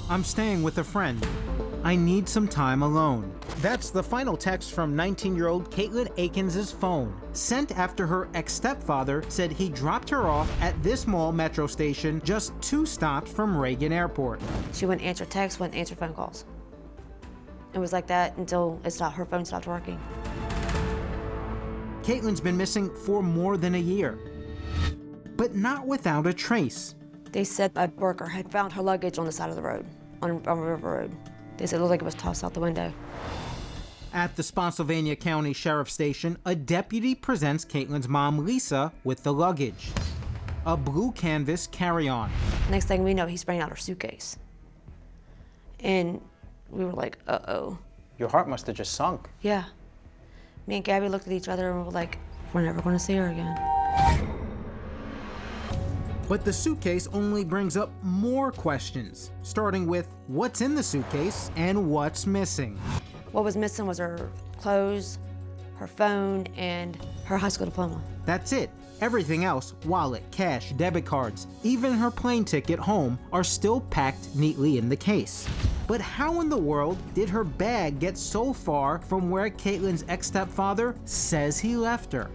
I'm staying with a friend. I need some time alone. That's the final text from 19-year-old Katelin Akens' phone, sent after her ex-stepfather said he dropped her off at this mall metro station just 2 stops from Reagan Airport. She wouldn't answer texts, wouldn't answer phone calls. It was like that until her phone stopped working. Katelin's been missing for more than a year, but not without a trace. They said a worker had found her luggage on the side of the road, on River Road. They said it looked like it was tossed out the window. At the Spotsylvania County Sheriff's Station, a deputy presents Katelin's mom, Lisa, with the luggage. A blue canvas carry-on. Next thing we know, he's bringing out her suitcase. And we were like, uh-oh. Your heart must have just sunk. Yeah. Me and Gabby looked at each other and were like, we're never going to see her again. But the suitcase only brings up more questions, starting with what's in the suitcase and what's missing. What was missing was her clothes, her phone, and her high school diploma. That's it. Everything else, wallet, cash, debit cards, even her plane ticket home, are still packed neatly in the case. But how in the world did her bag get so far from where Katelin's ex-stepfather says he left her?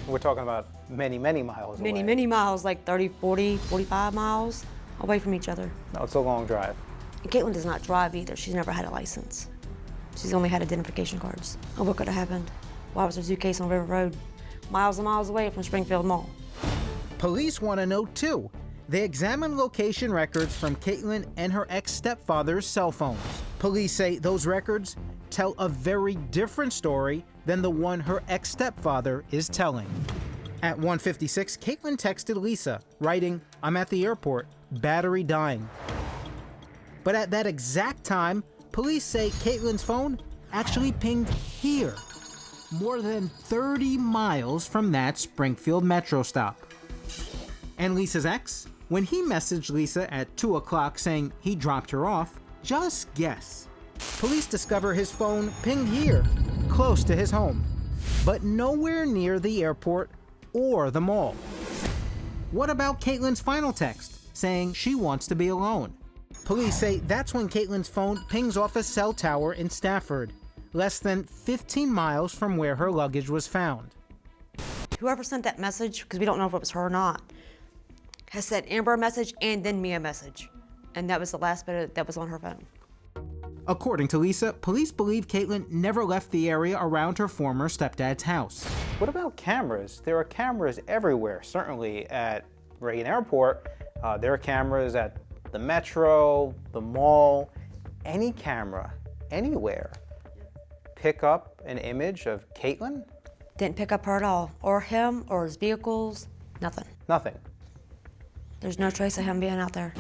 We're talking about many, many miles away. Many miles, like 30, 40, 45 miles away from each other. No, it's a long drive. And Katelin does not drive either. She's never had a license. She's only had identification cards. Oh, what could have happened? Why was her suitcase on River Road, miles and miles away from Springfield Mall? Police want to know too. They examined location records from Katelin and her ex-stepfather's cell phones. Police say those records tell a very different story than the one her ex-stepfather is telling. At 1:56, Katelin texted Lisa, writing, "I'm at the airport, battery dying." But at that exact time, police say Katelin's phone actually pinged here, more than 30 miles from that Springfield metro stop. And Lisa's ex? When he messaged Lisa at 2 o'clock saying he dropped her off, just guess. Police discover his phone pinged here, close to his home, but nowhere near the airport or the mall. What about Katelin's final text, saying she wants to be alone? Police say that's when Katelin's phone pings off a cell tower in Stafford, less than 15 miles from where her luggage was found. Whoever sent that message, because we don't know if it was her or not, has sent Amber a message and then me a message. And that was the last bit that was on her phone. According to Lisa, police believe Katelin never left the area around her former stepdad's house. What about cameras? There are cameras everywhere, certainly at Reagan Airport. There are cameras at the metro, the mall, any camera, anywhere. Pick up an image of Katelin? Didn't pick up her at all, or him, or his vehicles, nothing. Nothing. There's no trace of him being out there.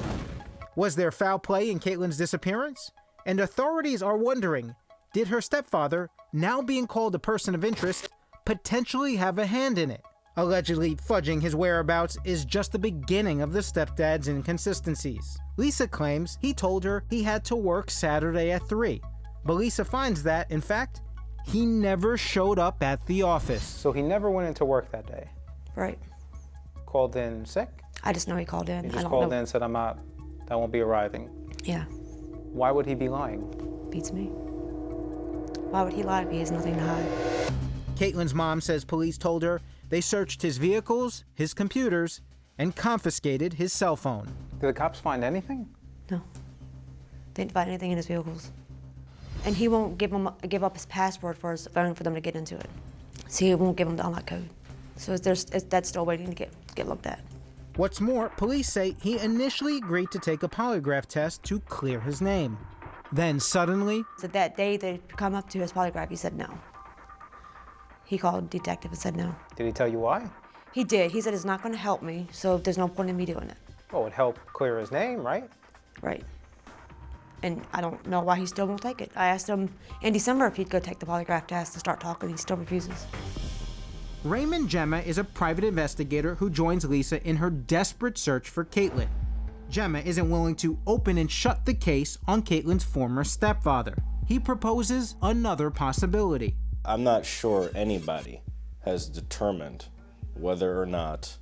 Was there foul play in Katelin's disappearance? And authorities are wondering, did her stepfather, now being called a person of interest, potentially have a hand in it? Allegedly fudging his whereabouts is just the beginning of the stepdad's inconsistencies. Lisa claims he told her he had to work Saturday at 3, but Lisa finds that, in fact, he never showed up at the office. So he never went into work that day? Right. Called in sick? I just know he called in. He I just don't called know. in and said, I'm out, I won't be arriving. Yeah, Why would he be lying? beats me. Why would he lie if he has nothing to hide? Katelin's mom says police told her they searched his vehicles, his computers, and confiscated his cell phone. Did the cops find anything? No. They didn't find anything in his vehicles. And he won't give up his password for his phone for them to get into it. So he won't give them the unlock code. So that's still waiting to get looked at. What's more, police say he initially agreed to take a polygraph test to clear his name. Then suddenly, So that day they come up to his polygraph, he said no. He called the detective and said no. Did he tell you why? He did. He said it's not going to help me, so there's no point in me doing it. Oh, it helped clear his name, right? Right. And I don't know why he still won't take it. I asked him in December if he'd go take the polygraph test to start talking. He still refuses. Raymond Gemma is a private investigator who joins Lisa in her desperate search for Katelin. Gemma isn't willing to open and shut the case on Katelin's former stepfather. He proposes another possibility. I'm not sure anybody has determined whether or not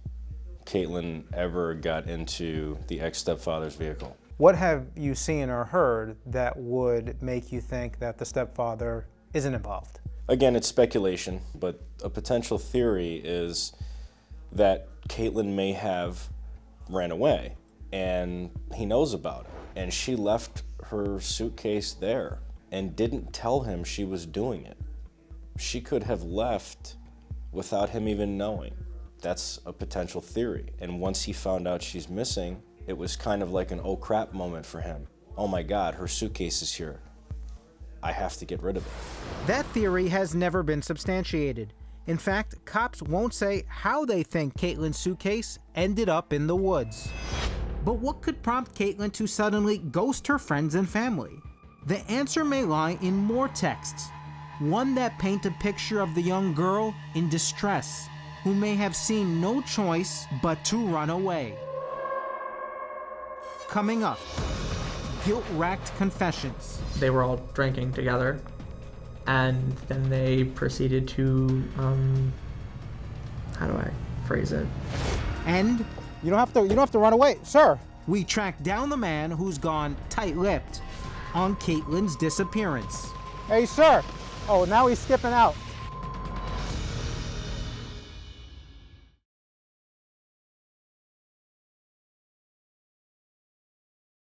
Katelin ever got into the ex-stepfather's vehicle. What have you seen or heard that would make you think that the stepfather isn't involved? Again, it's speculation, but a potential theory is that Katelin may have ran away and he knows about it. And she left her suitcase there and didn't tell him she was doing it. She could have left without him even knowing. That's a potential theory. And once he found out she's missing, it was kind of like an oh crap moment for him. Oh my God, her suitcase is here. I have to get rid of it. That theory has never been substantiated. In fact, cops won't say how they think Katelin's suitcase ended up in the woods. But what could prompt Katelin to suddenly ghost her friends and family? The answer may lie in more texts, one that paint a picture of the young girl in distress, who may have seen no choice but to run away. Coming up, guilt-racked confessions. They were all drinking together, and then they proceeded to, how do I phrase it? And You don't have to run away, sir. we track down the man who's gone tight-lipped on Katelin's disappearance. Hey, sir. Oh, now he's skipping out.